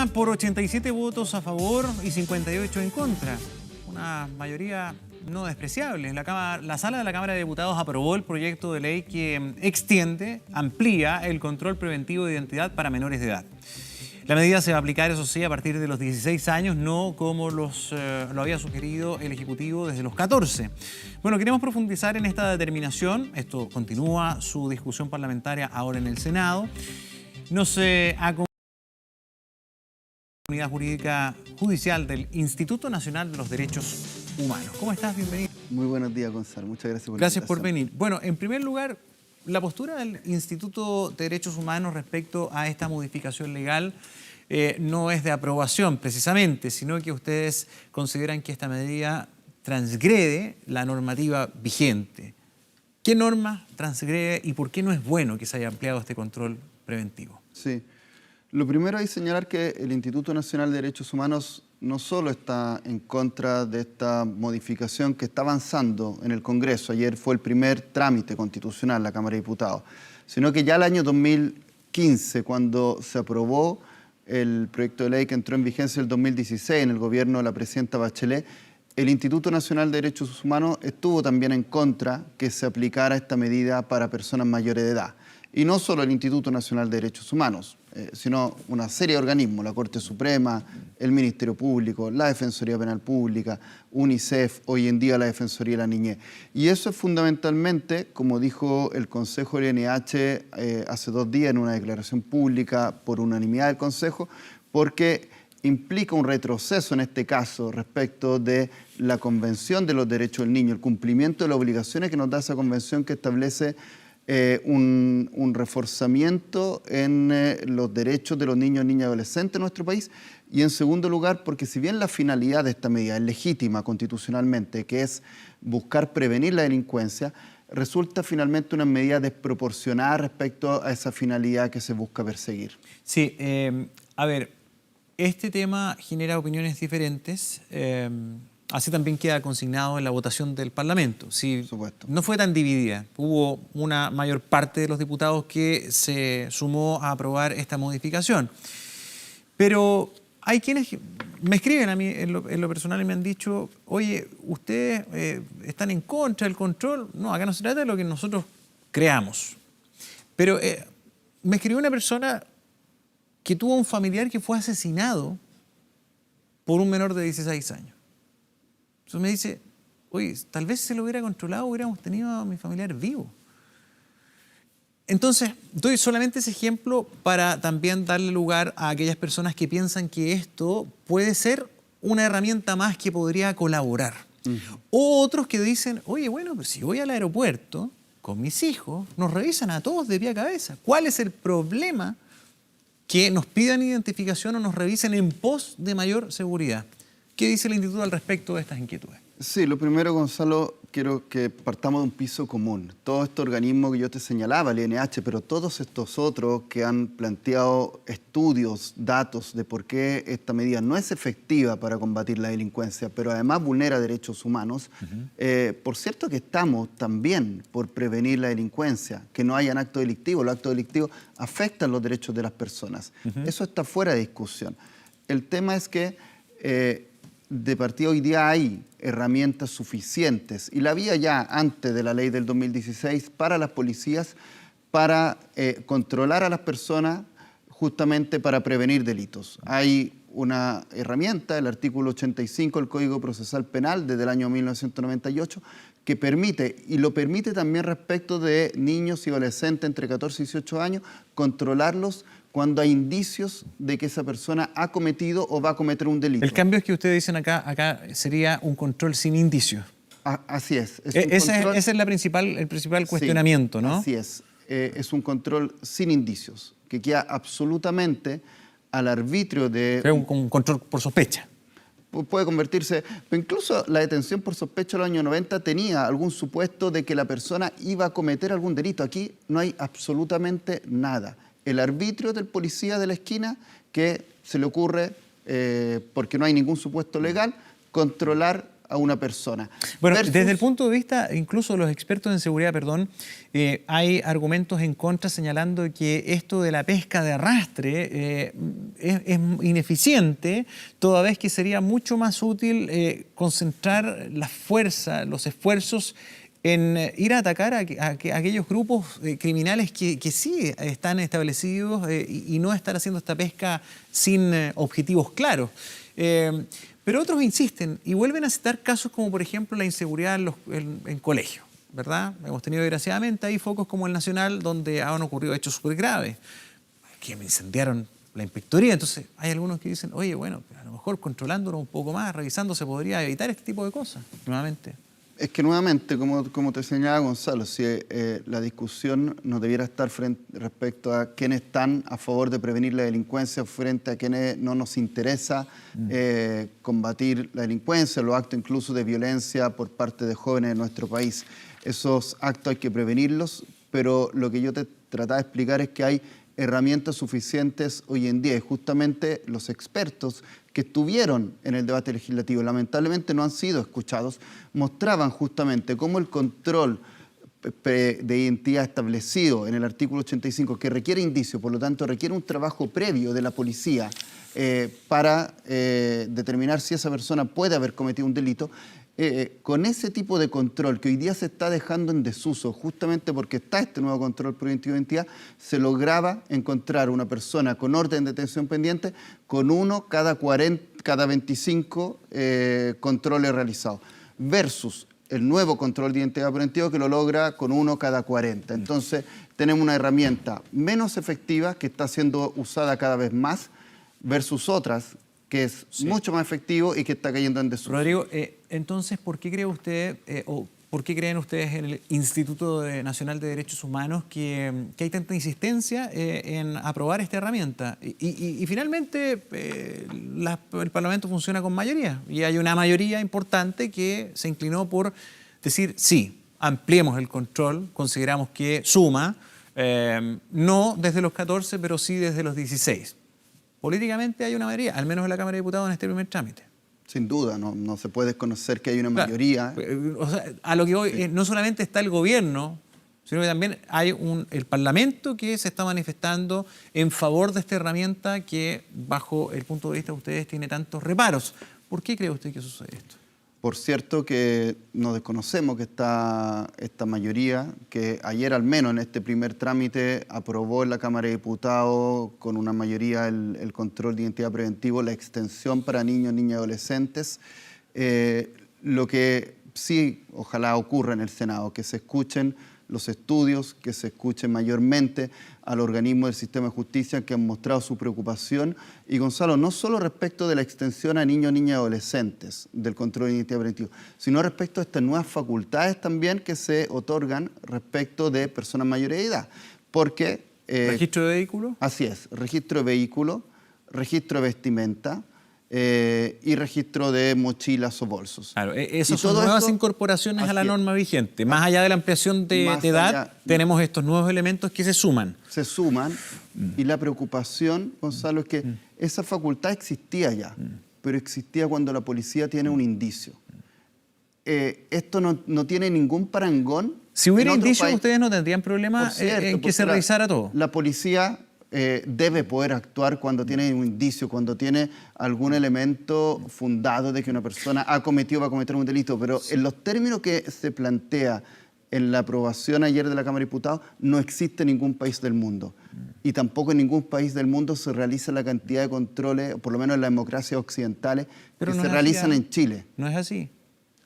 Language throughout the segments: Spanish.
Aprueba por 87 votos a favor y 58 en contra. Una mayoría no despreciable. La sala de la Cámara de Diputados aprobó el proyecto de ley que extiende, amplía el control preventivo de identidad para menores de edad. La medida se va a aplicar, eso sí, a partir de los 16 años, no como lo había sugerido el Ejecutivo desde los 14. Bueno, queremos profundizar en esta determinación. Esto continúa su discusión parlamentaria ahora en el Senado. Nos acompaña la Unidad Jurídica Judicial del Instituto Nacional de los Derechos Humanos. ¿Cómo estás? Bienvenido. Muy buenos días, Gonzalo. Muchas gracias por la Gracias por invitación. venir. Bueno, en primer lugar, la postura del Instituto de Derechos Humanos respecto a esta modificación legal no es de aprobación precisamente, sino que ustedes consideran que esta medida transgrede la normativa vigente. ¿Qué norma transgrede y por qué no es bueno que se haya ampliado este control preventivo? Sí. Lo primero es señalar que el Instituto Nacional de Derechos Humanos no solo está en contra de esta modificación que está avanzando en el Congreso, ayer fue el primer trámite constitucional en la Cámara de Diputados, sino que ya el año 2015, cuando se aprobó el proyecto de ley que entró en vigencia el 2016 en el gobierno de la presidenta Bachelet, el Instituto Nacional de Derechos Humanos estuvo también en contra que se aplicara esta medida para personas mayores de edad. Y no solo el Instituto Nacional de Derechos Humanos, sino una serie de organismos, la Corte Suprema, el Ministerio Público, la Defensoría Penal Pública, UNICEF, hoy en día la Defensoría de la Niñez. Y eso es fundamentalmente, como dijo el Consejo del INH hace 2 días en una declaración pública por unanimidad del Consejo, porque implica un retroceso en este caso respecto de la Convención de los Derechos del Niño, el cumplimiento de las obligaciones que nos da esa convención que establece un reforzamiento en los derechos de los niños, niñas y adolescentes en nuestro país. Y en segundo lugar, porque si bien la finalidad de esta medida es legítima constitucionalmente, que es buscar prevenir la delincuencia, resulta finalmente una medida desproporcionada respecto a esa finalidad que se busca perseguir. Sí, a ver, este tema genera opiniones diferentes. Así también queda consignado en la votación del Parlamento. Sí, por supuesto. No fue tan dividida. Hubo una mayor parte de los diputados que se sumó a aprobar esta modificación. Pero hay quienes me escriben a mí en lo personal y me han dicho, oye, ustedes están en contra del control. No, acá no se trata de lo que nosotros creamos. Pero me escribió una persona que tuvo un familiar que fue asesinado por un menor de 16 años. Entonces me dice, oye, tal vez si se lo hubiera controlado hubiéramos tenido a mi familiar vivo. Entonces, doy solamente ese ejemplo para también darle lugar a aquellas personas que piensan que esto puede ser una herramienta más que podría colaborar. O otros que dicen, oye, bueno, pero si voy al aeropuerto con mis hijos, nos revisan a todos de pie a cabeza. ¿Cuál es el problema que nos pidan identificación o nos revisen en pos de mayor seguridad? ¿Qué dice el Instituto al respecto de estas inquietudes? Sí, lo primero, Gonzalo, quiero que partamos de un piso común. Todos estos organismos que yo te señalaba, el INH, pero todos estos otros que han planteado estudios, datos de por qué esta medida no es efectiva para combatir la delincuencia, pero además vulnera derechos humanos, por cierto que estamos también por prevenir la delincuencia, que no hayan actos delictivos. Los actos delictivos afectan los derechos de las personas. Eso está fuera de discusión. El tema es que de partida hoy día hay herramientas suficientes y la había ya antes de la ley del 2016 para las policías para controlar a las personas justamente para prevenir delitos. Hay una herramienta, el artículo 85 del Código Procesal Penal desde el año 1998 que permite, y lo permite también respecto de niños y adolescentes entre 14 y 18 años, controlarlos cuando hay indicios de que esa persona ha cometido o va a cometer un delito. El cambio es que ustedes dicen acá sería un control sin indicios. Así es. Ese es el principal cuestionamiento, sí, ¿no? Así es. Es un control sin indicios, que queda absolutamente al arbitrio de... Es un control por sospecha. Puede convertirse... Pero incluso la detención por sospecha en los años 90 tenía algún supuesto de que la persona iba a cometer algún delito. Aquí no hay absolutamente nada. El arbitrio del policía de la esquina que se le ocurre, porque no hay ningún supuesto legal, controlar a una persona. Bueno, desde el punto de vista, incluso los expertos en seguridad, perdón, hay argumentos en contra señalando que esto de la pesca de arrastre es ineficiente, toda vez que sería mucho más útil concentrar la fuerza, los esfuerzos en ir a atacar a aquellos grupos criminales que sí están establecidos y no estar haciendo esta pesca sin objetivos claros. Pero otros insisten y vuelven a citar casos como, por ejemplo, la inseguridad en colegios, ¿verdad? Hemos tenido, desgraciadamente, ahí focos como el Nacional, donde han ocurrido hechos súper graves, que me incendiaron la inspectoría. Entonces, hay algunos que dicen, oye, bueno, a lo mejor controlándolo un poco más, revisando, se podría evitar este tipo de cosas, nuevamente. Es que nuevamente, como te señalaba Gonzalo, si la discusión no debiera estar respecto a quienes están a favor de prevenir la delincuencia frente a quienes no nos interesa combatir la delincuencia, los actos incluso de violencia por parte de jóvenes de nuestro país. Esos actos hay que prevenirlos, pero lo que yo te trataba de explicar es que hay herramientas suficientes hoy en día y justamente los expertos que estuvieron en el debate legislativo, lamentablemente no han sido escuchados, mostraban justamente cómo el control de identidad establecido en el artículo 85, que requiere indicio, por lo tanto requiere un trabajo previo de la policía para determinar si esa persona puede haber cometido un delito, con ese tipo de control que hoy día se está dejando en desuso, justamente porque está este nuevo control preventivo de identidad, se lograba encontrar una persona con orden de detención pendiente con uno cada 25 controles realizados, versus el nuevo control de identidad preventivo que lo logra con uno cada 40. Entonces, tenemos una herramienta menos efectiva que está siendo usada cada vez más versus otras que es mucho más efectivo y que está cayendo en desuso. Rodrigo, entonces, ¿por qué cree usted o por qué creen ustedes en el Instituto Nacional de Derechos Humanos que hay tanta insistencia en aprobar esta herramienta? Y finalmente el Parlamento funciona con mayoría y hay una mayoría importante que se inclinó por decir sí, ampliemos el control, consideramos que suma, no desde los 14, pero sí desde los 16. Políticamente hay una mayoría, al menos en la Cámara de Diputados en este primer trámite. Sin duda, no se puede desconocer que hay una mayoría. O sea, a lo que voy, no solamente está el gobierno, sino que también hay el Parlamento que se está manifestando en favor de esta herramienta que, bajo el punto de vista de ustedes, tiene tantos reparos. ¿Por qué cree usted que sucede esto? Por cierto que no desconocemos que esta mayoría, que ayer al menos en este primer trámite aprobó en la Cámara de Diputados con una mayoría el control de identidad preventivo, la extensión para niños, niñas y adolescentes. Lo que sí ojalá ocurra en el Senado, que se escuchen los estudios, que se escuchen mayormente al organismo del sistema de justicia que han mostrado su preocupación. Y Gonzalo, no solo respecto de la extensión a niños, niñas y adolescentes del control de identidad preventivo, sino respecto a estas nuevas facultades también que se otorgan respecto de personas mayores de edad. Porque... ¿registro de vehículo? Así es, registro de vehículo, registro de vestimenta, y registro de mochilas o bolsos. Claro, esas son nuevas incorporaciones a la norma vigente. Más allá de la ampliación de edad, tenemos estos nuevos elementos que se suman. Se suman y la preocupación, Gonzalo, es que esa facultad existía ya, pero existía cuando la policía tiene un indicio. Esto no tiene ningún parangón. Si hubiera indicios, ustedes no tendrían problema en que se revisara todo. La policía debe poder actuar cuando tiene un indicio, cuando tiene algún elemento fundado de que una persona ha cometido o va a cometer un delito, pero en los términos que se plantea en la aprobación ayer de la Cámara de Diputados, no existe ningún país del mundo. Y tampoco en ningún país del mundo se realiza la cantidad de controles, por lo menos en las democracias occidentales, que se realizan en Chile. No es así.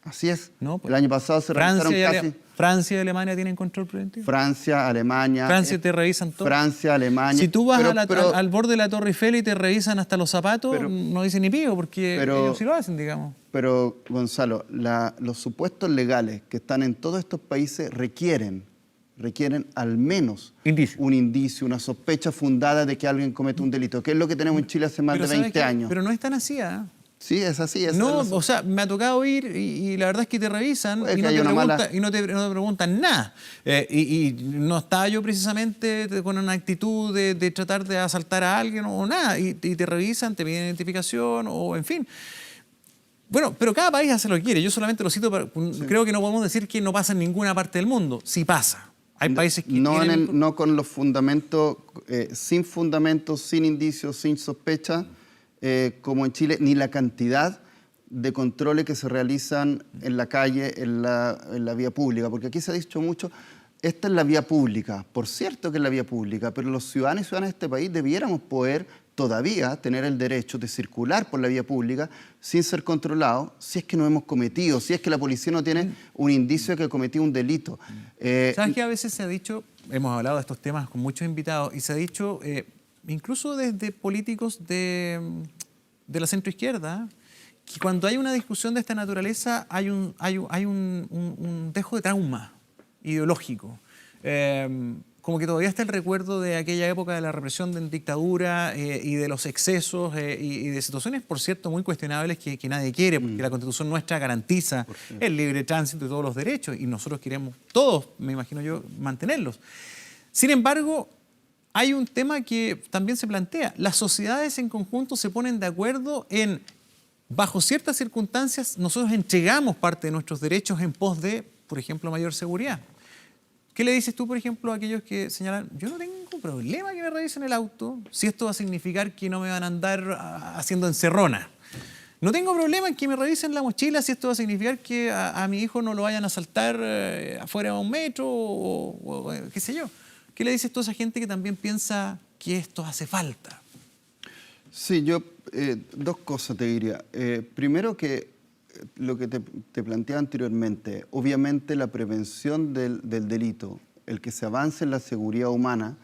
Así es. No, pues, el año pasado se realizaron casi... ¿Francia y Alemania tienen control preventivo? Francia, Alemania... ¿Francia te revisan todo? Francia, Alemania... Si tú vas al borde de la Torre Eiffel y te revisan hasta los zapatos, no dicen ni pío, porque ellos sí lo hacen, digamos. Pero, Gonzalo, los supuestos legales que están en todos estos países requieren al menos un indicio, una sospecha fundada de que alguien comete un delito, que es lo que tenemos en Chile hace más de 20 años. Pero no es tan así, ¿eh? Sí, es así. No, o sea, me ha tocado ir y la verdad es que te revisan y no te preguntan nada. Y no estaba yo precisamente con una actitud de tratar de asaltar a alguien o nada. Y te revisan, te piden identificación o en fin. Bueno, pero cada país hace lo que quiere. Yo solamente lo cito, creo que no podemos decir que no pasa en ninguna parte del mundo. Sí pasa. Hay países que no con los fundamentos, sin fundamentos, sin indicios, sin sospecha, como en Chile, ni la cantidad de controles que se realizan en la calle, en la vía pública. Porque aquí se ha dicho mucho, esta es la vía pública. Por cierto que es la vía pública, pero los ciudadanos y ciudadanas de este país debiéramos poder todavía tener el derecho de circular por la vía pública sin ser controlados si es que no hemos cometido, si es que la policía no tiene un indicio de que cometió un delito. ¿Sabes qué? A veces se ha dicho, hemos hablado de estos temas con muchos invitados, y se ha dicho, incluso desde políticos de la centroizquierda, que cuando hay una discusión de esta naturaleza hay un dejo de trauma ideológico. Como que todavía está el recuerdo de aquella época de la represión de dictadura y de los excesos y de situaciones, por cierto, muy cuestionables que nadie quiere, porque la Constitución nuestra garantiza el libre tránsito y todos los derechos, y nosotros queremos todos, me imagino yo, mantenerlos. Sin embargo, hay un tema que también se plantea. Las sociedades en conjunto se ponen de acuerdo en, bajo ciertas circunstancias, nosotros entregamos parte de nuestros derechos en pos de, por ejemplo, mayor seguridad. ¿Qué le dices tú, por ejemplo, a aquellos que señalan, yo no tengo problema que me revisen el auto si esto va a significar que no me van a andar haciendo encerrona? No tengo problema en que me revisen la mochila si esto va a significar que a mi hijo no lo vayan a asaltar afuera de un metro o qué sé yo. ¿Qué le dices tú a esa gente que también piensa que esto hace falta? Sí, yo dos cosas te diría. Primero que lo que te planteaba anteriormente, obviamente la prevención del delito, el que se avance en la seguridad humana,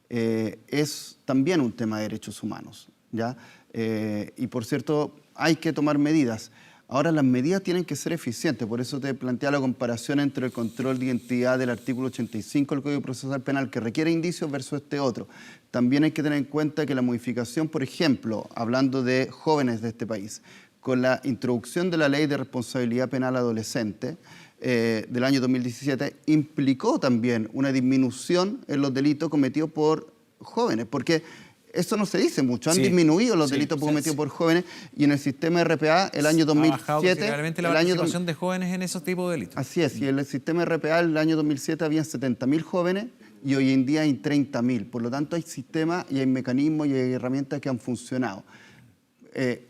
es también un tema de derechos humanos, ¿ya? Y por cierto, hay que tomar medidas. Ahora, las medidas tienen que ser eficientes, por eso te planteaba la comparación entre el control de identidad del artículo 85 del Código Procesal Penal, que requiere indicios, versus este otro. También hay que tener en cuenta que la modificación, por ejemplo, hablando de jóvenes de este país, con la introducción de la Ley de Responsabilidad Penal Adolescente del año 2017, implicó también una disminución en los delitos cometidos por jóvenes, porque eso no se dice mucho, han disminuido los delitos cometidos por jóvenes, y en el sistema RPA el año 2007... Ha bajado considerablemente la participación de jóvenes en esos tipos de delitos. Así es, y en el sistema RPA el año 2007 había 70.000 jóvenes y hoy en día hay 30.000. Por lo tanto, hay sistemas y hay mecanismos y hay herramientas que han funcionado.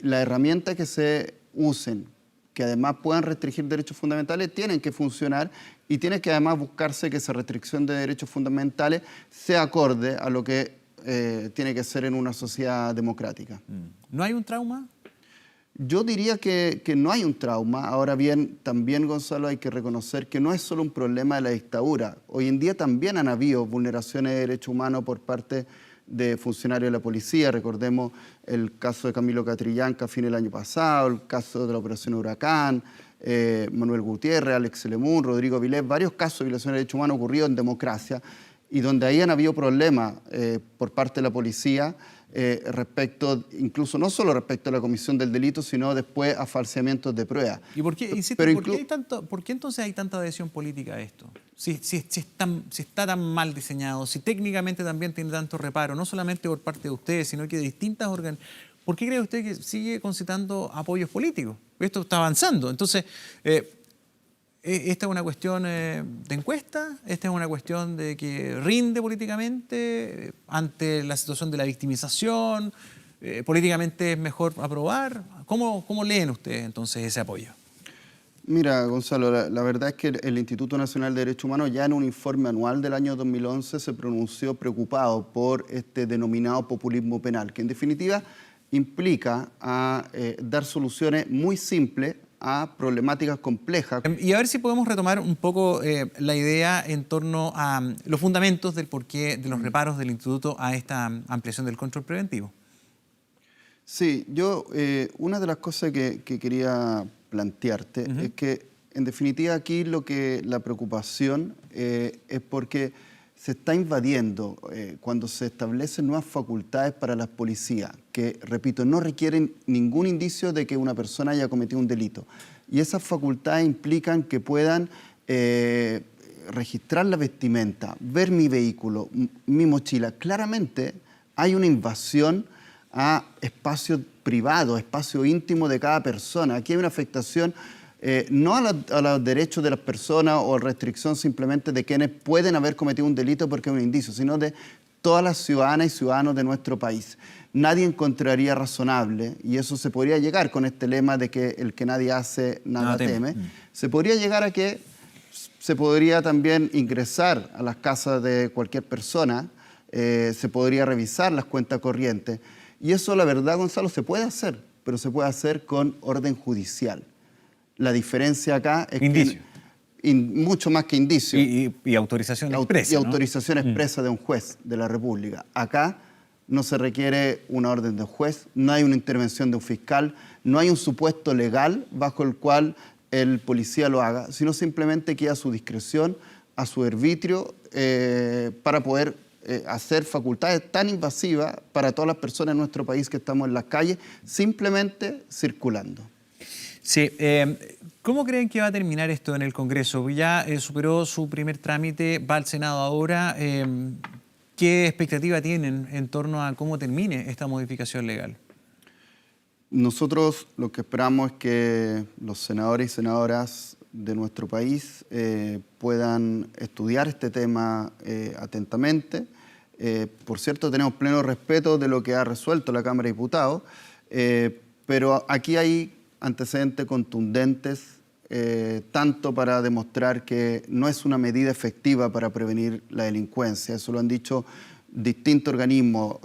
Las herramientas que se usen, que además puedan restringir derechos fundamentales, tienen que funcionar, y tiene que además buscarse que esa restricción de derechos fundamentales sea acorde a lo que tiene que ser en una sociedad democrática. ¿No hay un trauma? Yo diría que no hay un trauma. Ahora bien, también, Gonzalo, hay que reconocer que no es solo un problema de la dictadura. Hoy en día también han habido vulneraciones de derechos humanos por parte de funcionarios de la policía. Recordemos el caso de Camilo Catrillanca a fin del año pasado, el caso de la Operación Huracán, Manuel Gutiérrez, Alex Lemun, Rodrigo Vilés, varios casos de violaciones de derechos humanos ocurridos en democracia, y donde ahí han habido problemas por parte de la policía respecto, incluso no solo respecto a la comisión del delito, sino después a falseamientos de pruebas. ¿Y por qué, insisto, por qué entonces hay tanta adhesión política a esto? Si está tan mal diseñado, si técnicamente también tiene tanto reparo, no solamente por parte de ustedes, sino que de distintas organizaciones, ¿por qué cree usted que sigue concitando apoyos políticos? Esto está avanzando. Entonces, ¿esta es una cuestión de encuesta? ¿Esta es una cuestión de que rinde políticamente ante la situación de la victimización? ¿Políticamente es mejor aprobar? ¿Cómo leen ustedes entonces ese apoyo? Mira, Gonzalo, la verdad es que el Instituto Nacional de Derechos Humanos ya en un informe anual del año 2011 se pronunció preocupado por este denominado populismo penal, que en definitiva implica dar soluciones muy simples a problemáticas complejas. Y a ver si podemos retomar un poco la idea en torno a los fundamentos del porqué de los reparos del Instituto a esta ampliación del control preventivo. Sí, yo una de las cosas que quería plantearte es que en definitiva aquí la preocupación es porque se está invadiendo cuando se establecen nuevas facultades para las policías, que, repito, no requieren ningún indicio de que una persona haya cometido un delito. Y esas facultades implican que puedan registrar la vestimenta, ver mi vehículo, mi mochila. Claramente hay una invasión a espacio privado, espacio íntimo de cada persona. Aquí hay una afectación no a los derechos de las personas o restricción simplemente de quienes pueden haber cometido un delito porque es un indicio, sino de todas las ciudadanas y ciudadanos de nuestro país. Nadie encontraría razonable, y eso se podría llegar con este lema de que el que nadie hace, nada teme. Se podría llegar a que se podría también ingresar a las casas de cualquier persona, se podría revisar las cuentas corrientes. Y eso, la verdad, Gonzalo, se puede hacer, pero se puede hacer con orden judicial. La diferencia acá es indicio. Que mucho más que indicio. Y autorización expresa. Y autorización expresa de un juez de la República. Acá no se requiere una orden de un juez, no hay una intervención de un fiscal, no hay un supuesto legal bajo el cual el policía lo haga, sino simplemente queda a su discreción, a su arbitrio, para poder hacer facultades tan invasivas para todas las personas en nuestro país que estamos en las calles, simplemente circulando. Sí, ¿cómo creen que va a terminar esto en el Congreso? Ya superó su primer trámite, va al Senado ahora. ¿Qué expectativa tienen en torno a cómo termine esta modificación legal? Nosotros lo que esperamos es que los senadores y senadoras de nuestro país puedan estudiar este tema atentamente. Por cierto, tenemos pleno respeto de lo que ha resuelto la Cámara de Diputados, pero aquí hay antecedentes contundentes, tanto para demostrar que no es una medida efectiva para prevenir la delincuencia. Eso lo han dicho distintos organismos,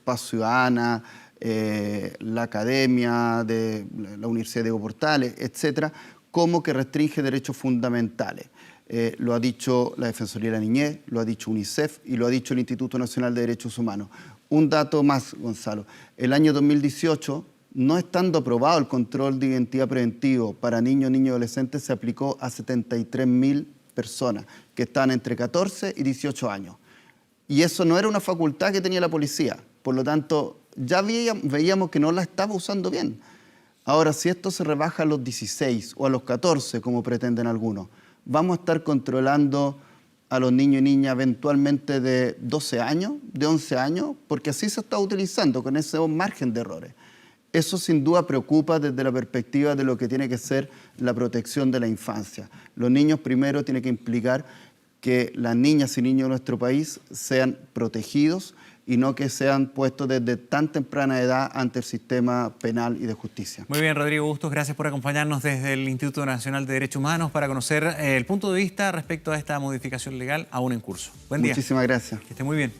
Paz Ciudadana, la Academia de la Universidad Diego Portales, etcétera, como que restringe derechos fundamentales. Lo ha dicho la Defensoría de la Niñez, lo ha dicho UNICEF y lo ha dicho el Instituto Nacional de Derechos Humanos. Un dato más, Gonzalo. El año 2018, no estando aprobado el control de identidad preventivo para niños, niñas y adolescentes, se aplicó a 73.000 personas que están entre 14 y 18 años. Y eso no era una facultad que tenía la policía. Por lo tanto, ya veíamos que no la estaba usando bien. Ahora, si esto se rebaja a los 16 o a los 14, como pretenden algunos, vamos a estar controlando a los niños y niñas eventualmente de 12 años, de 11 años, porque así se está utilizando con ese margen de errores. Eso sin duda preocupa desde la perspectiva de lo que tiene que ser la protección de la infancia. Los niños primero tienen que implicar que las niñas y niños de nuestro país sean protegidos y no que sean puestos desde tan temprana edad ante el sistema penal y de justicia. Muy bien, Rodrigo Bustos, gracias por acompañarnos desde el Instituto Nacional de Derechos Humanos para conocer el punto de vista respecto a esta modificación legal aún en curso. Buen día. Muchísimas gracias. Que esté muy bien.